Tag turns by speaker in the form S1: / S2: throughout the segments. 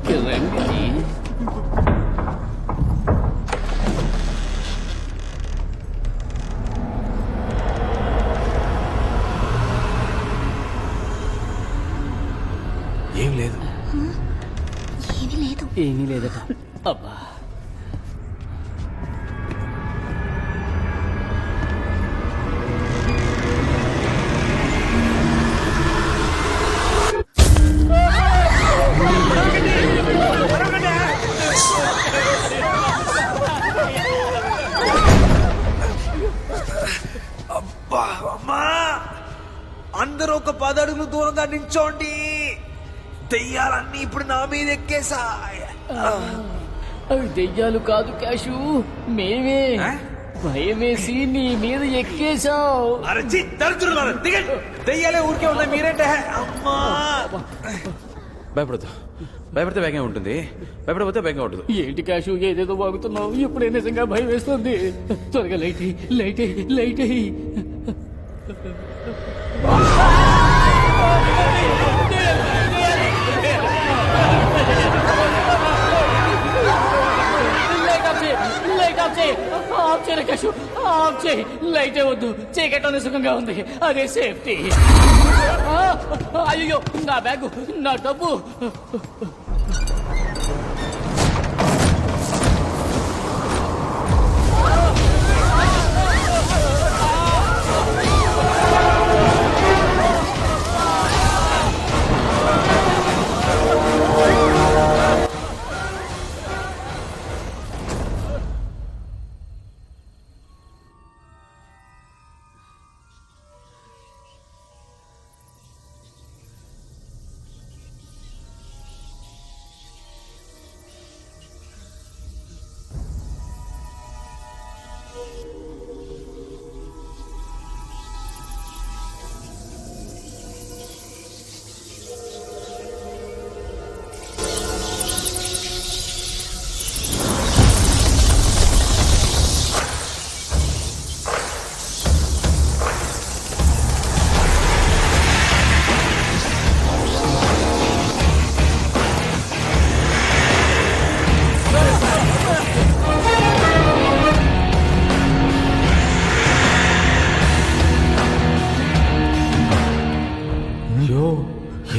S1: లోపలికి రండి.
S2: ఏం లేదు.
S1: ఏమీ లేదట. అబ్బా,
S2: అమ్మా, అందరూ ఒక 10 అడుగులు దూరంగా నించోండి. దెయ్యాలన్నీ ఇప్పుడు నా మీద ఎక్కేసాయి.
S1: అవి దెయ్యాలు కాదు క్యాషు, మేమే. భయమేసి నీ మీద ఎక్కేశావు.
S2: అరచి దరిద్రులారా, దిగండి. దెయ్యాలే ఊరికే ఉన్నాయి, మీరేంటే? అమ్మా,
S3: భయపడదు. భయపడితే వేగంగా ఉంటుంది, భయపడకపోతే వేగంగా ఉంటుంది.
S1: ఏంటి క్యాషు ఏదేదో బాగుతున్నావు? ఇప్పుడే నిజంగా భయం వేస్తుంది. త్వరగా లైట్ లైట్ లైట్ లైట్ వద్దు, చీకట్లోనే సుఖంగా ఉంది, అదే సేఫ్టీ. అయ్యో, నా బ్యాగు, నా డబ్బు.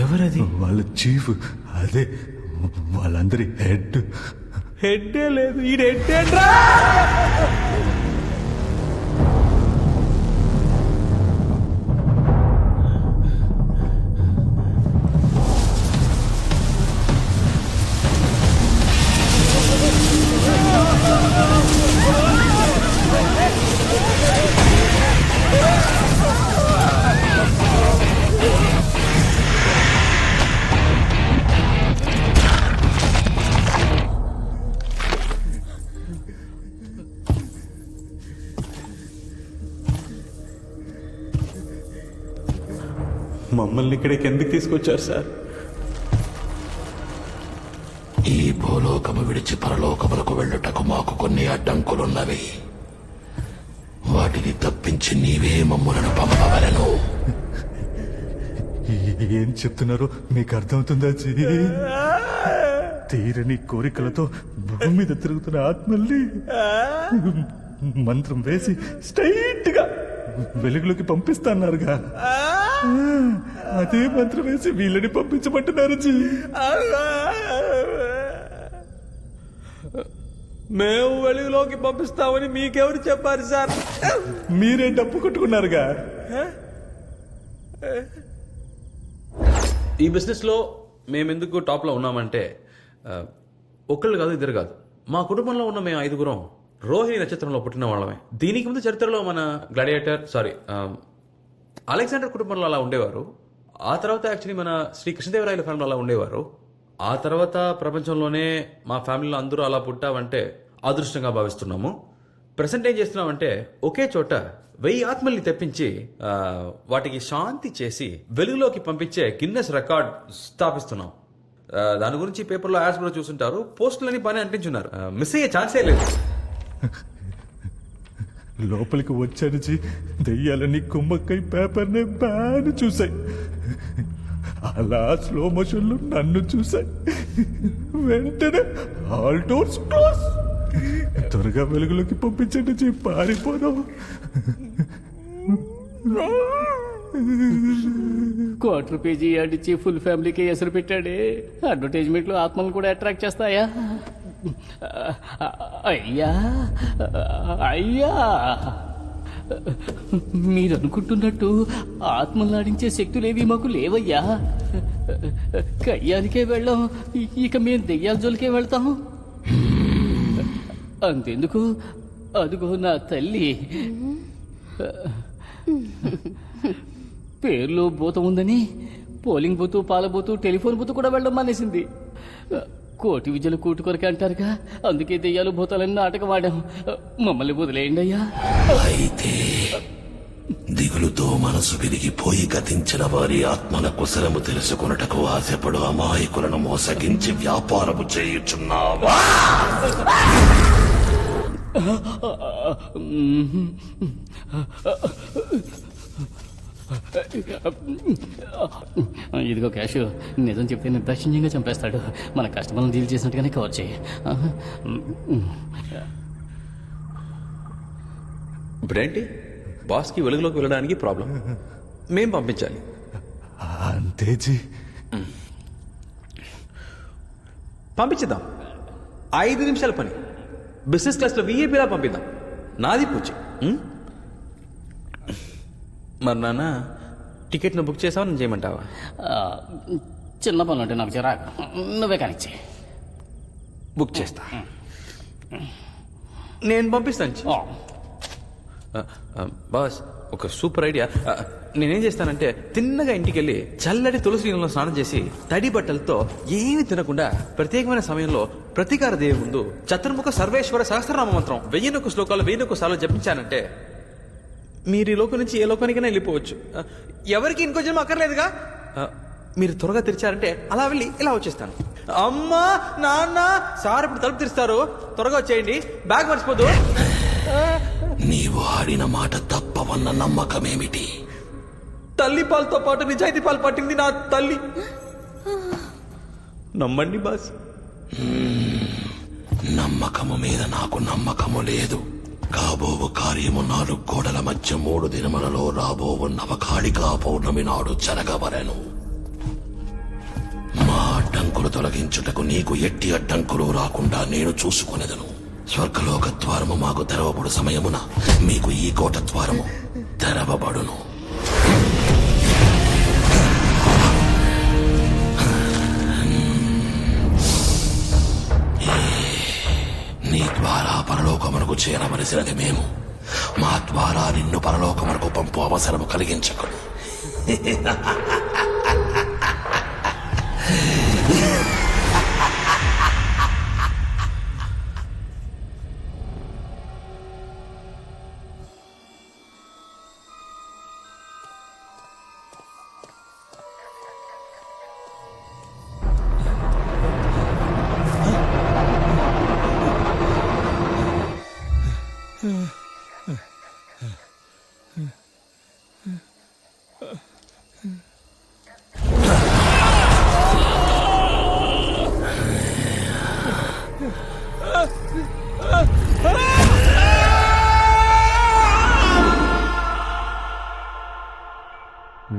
S3: ఎవరది?
S4: వాళ్ళ చీఫ్, అదే వాళ్ళందరి హెడ్.
S2: హెడ్డే లేదు, ఈ హెడ్డేంట్రా?
S4: మమ్మల్ని ఇక్కడికి ఎందుకు తీసుకొచ్చారు సార్?
S5: ఈ భూలోకము విడిచి పరలోకములకు వెళ్ళుటకు మాకు కొన్ని అడ్డంకులున్నవి. వాటిని తప్పించి నీవే మమ్ములను పంపవలను.
S4: ఏం చెప్తున్నారో మీకు అర్థమవుతుందా జీ? తీరని కోరికలతో భూమి మీద తిరుగుతున్న ఆత్మల్ని మంత్రం వేసి స్ట్రైట్ గా వెలుగులోకి పంపిస్తాన్నారుగా, అదే మంత్రం వేసి వీళ్ళని పంపించమంటున్నారు జీ.
S2: మేము వెలుగులోకి పంపిస్తామని మీకెవరు చెప్పారు సార్?
S4: మీరే డప్పు కొట్టుకున్నారుగా.
S3: ఈ బిజినెస్ లో మేమెందుకు టాప్ లో ఉన్నామంటే ఒక్కళ్ళు కాదు, ఇద్దరు కాదు. మా కుటుంబంలో ఉన్న మేము 5గురం రోహిణి నక్షత్రంలో పుట్టిన వాళ్ళమే. దీనికి ముందు చరిత్రలో మన గ్లాడియేటర్ అలెగ్జాండర్ కుటుంబంలో అలా ఉండేవారు. ఆ తర్వాత యాక్చువల్లీ మన శ్రీ కృష్ణదేవరాయల ఫ్యామిలీలో అలా ఉండేవారు. ఆ తర్వాత ప్రపంచంలోనే మా ఫ్యామిలీలో అందరూ అలా పుట్టామంటే అదృష్టంగా భావిస్తున్నాము. ప్రెసెంట్ ఏం చేస్తున్నామంటే ఒకే చోట 1000 ఆత్మల్ని తెప్పించి వాటికి శాంతి చేసి వెలుగులోకి పంపించే గిన్నెస్ రికార్డ్ స్థాపిస్తున్నాం. దాని గురించి పేపర్లో యాడ్స్ కూడా చూస్తుంటారు, పోస్టులని బాగానే అంటించున్నారు. మిస్ అయ్యే ఛాన్సే లేదు.
S4: లోపలికి వచ్చాను జీ, దెయ్యాలని కుమ్మక్కై పేపర్నే బ్యాన్ చూసాయి. అలా స్లో మోషన్ లో నన్ను చూసాయి. వెంటనే ఆల్ డోర్స్ క్లోజ్. త్వరగా వెలుగులోకి పంపించండి, చెప్పి పారిపోదాం.
S1: ₹250 యాడ్ ఇచ్చి ఫుల్ ఫ్యామిలీకి ఎసరు పెట్టాడే. అడ్వర్టైజ్మెంట్లు ఆత్మలు కూడా అట్రాక్ట్ చేస్తాయా? అయ్యా అయ్యా, మీరు అనుకుంటున్నట్టు ఆత్మలాడించే శక్తులేవి మాకు లేవయ్యా. కయ్యానికే వెళ్ళాం, ఇక మేము దెయ్యాల జోలికే వెళ్తాం. అంతెందుకు, అదుగో నా తల్లి. పేర్లో భూతం ఉందని పోలింగ్ బూతు, పాల బూతు, టెలిఫోన్ బూతు కూడా వెళ్ళడం మానేసింది. కోటి విద్యలు కూటు కొరకే అంటారుగా, అందుకే దెయ్యాలు భూతాలని నాటకం ఆడాం. మమ్మల్ని వదిలేయండి అయ్యా.
S5: అయితే దిగులుతో మనసు విరిగిపోయి గతించిన వారి ఆత్మల కుశలము తెలుసుకొనుటకు ఆశపడు అమాయకులను మోసగించి వ్యాపారము చేయుచున్నావా?
S1: ఇదిగో క్యాష్, నిజం చెప్తే నిర్దాక్షిణ్యంగా చంపేస్తాడు. మన కస్టమర్లను డీల్ చేసినట్టుగానే కవర్ చేయి.
S3: ఇప్పుడేంటి, బాస్కి వెలుగులోకి వెళ్ళడానికి ప్రాబ్లం, మేం పంపించాలి.
S4: అంతేజీ,
S3: పంపించేద్దాం. 5 నిమిషాల పని. బిజినెస్ క్లాస్లో వీఐపీలా పంపిద్దాం. నాది పూచి. మరి నాన్న, టికెట్ను బుక్ చేసావా, నేను చేయమంటావా?
S1: చిన్న పనులు అంటే నాకు చిరాకు, నువ్వే కానిచ్చే.
S3: బుక్ చేస్తా, నేను పంపిస్తాను. బాస్, ఒక సూపర్ ఐడియా. నేనేం చేస్తానంటే, తిన్నగా ఇంటికి వెళ్ళి చల్లటి తులసి నీళ్ళలో స్నానం చేసి తడి బట్టలతో ఏమీ తినకుండా ప్రత్యేకమైన సమయంలో ప్రతీకార దేవి ముందు చతుర్ముఖ సర్వేశ్వర సహస్రనామ మంత్రం 1001 శ్లోకాలు 1001 సార్లు జపించానంటే మీరు ఈ లోకం నుంచి ఏ లోకానికైనా వెళ్ళిపోవచ్చు. ఎవరికి ఇంకో జన్మ అక్కర్లేదుగా. మీరు త్వరగా తెరిచారంటే అలా వెళ్ళి ఇలా వచ్చేస్తాను. అమ్మా, నాన్న, సార్ ఇప్పుడు తలుపు తెరుస్తారు, త్వరగా వచ్చేయండి, బ్యాగ్ మర్చిపోదు.
S5: నీవు ఆడిన మాట తప్పవన్న నమ్మకమేమిటి?
S3: తల్లి పాలతో పాటు నిజాయితీ పాలు పట్టింది నా తల్లి. నమ్మండి బాస్.
S5: నమ్మకము మీద నాకు నమ్మకము లేదు. కాబోవు కార్యము 4 గోడల మధ్య 3 దినములలో రాబోవు నవకాళికా పౌర్ణమి నాడు జరగవలెను. మా అడ్డంకులు తొలగించుటకు నీకు ఎట్టి అడ్డంకులు రాకుండా నేను చూసుకునేదను. స్వర్గలోక ద్వారము మాకు తెరవబడు సమయమున మీకు ఈ కోట ద్వారము తెరవబడును. నీ ద్వారా పరలోకమునకు చేరవలసినది మేము. మా ద్వారా నిన్ను పరలోకమునకు పంపు అవసరము కలిగించకు.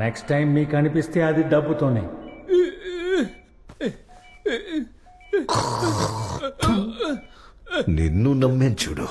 S6: నెక్స్ట్ టైం మీకు అనిపిస్తే అది డబ్బుతోనే.
S5: నిన్ను నమ్మేం చూడు.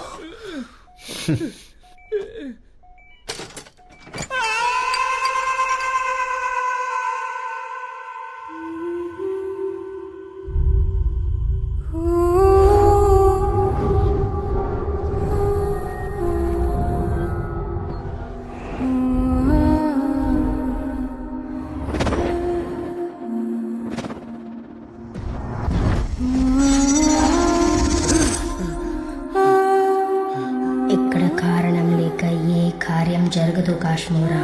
S7: ఇక్కడ కారణం లేక ఏ కార్యం జరగదు కాశ్మీరా.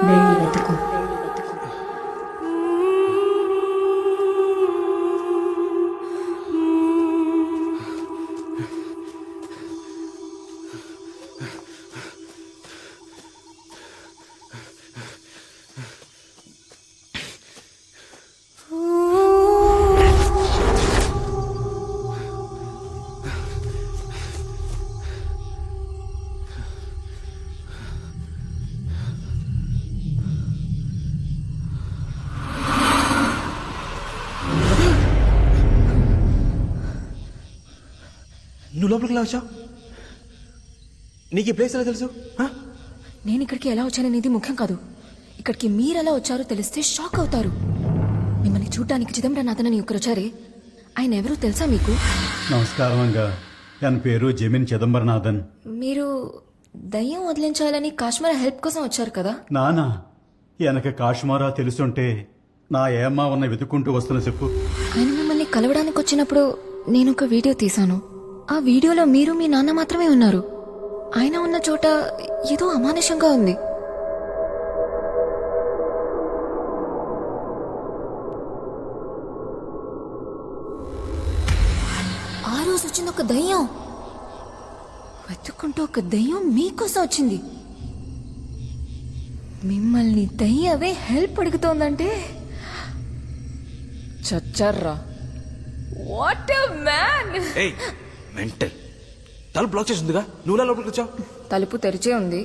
S7: వెళ్ళి వెతుకు.
S2: నువ్వు లోపలికి ఎలా వచ్చావు? నీకు ఈ ప్లేస్ ఎలా తెలుసు?
S8: నేను ఇక్కడికి ఎలా వచ్చాననేది ముఖ్యం కాదు. ఇక్కడికి మీరెలా వచ్చారో తెలిస్తే షాక్ అవుతారు. మిమ్మల్ని చూడ్డానికి చిదంబరనాథన్ అని ఒకరు వచ్చారే, ఆయన ఎవరో తెలుసా మీకు?
S4: నమస్కారం అంగా ఎన్ పేరు జమీన్ చిదంబరనాథన్.
S8: మీరు దయ్యం వదిలించాలని కాశ్మీర్ హెల్ప్ కోసం వచ్చారు కదా?
S4: నానా ఎనక కాశ్మారా తెలుసుంటే నా ఏమ్మా ఉన్న వెతుక్కుంటూ వస్తున్న చెప్పు.
S8: ఆయన మిమ్మల్ని కలవడానికి వచ్చినప్పుడు నేను ఒక వీడియో తీశాను. ఆ వీడియోలో మీరు మీ నాన్న మాత్రమే ఉన్నారు. ఆయన ఉన్న చోట ఏదో అమానుషంగా ఉంది. ఆ రోజు వచ్చింది ఒక దయ్యం. వెతుక్కుంటూ ఒక దయ్యం మీకోసం వచ్చింది. మిమ్మల్ని దయ్యవే హెల్ప్ అడుగుతోందంటే చచ్చర్రా. What a man!
S2: ఏయ్ మెంటల్, తలుపు బ్లాక్ చేసి ఉందిగా, నువ్వు లోపలికి వచ్చావు?
S8: తలుపు తెరిచే ఉంది.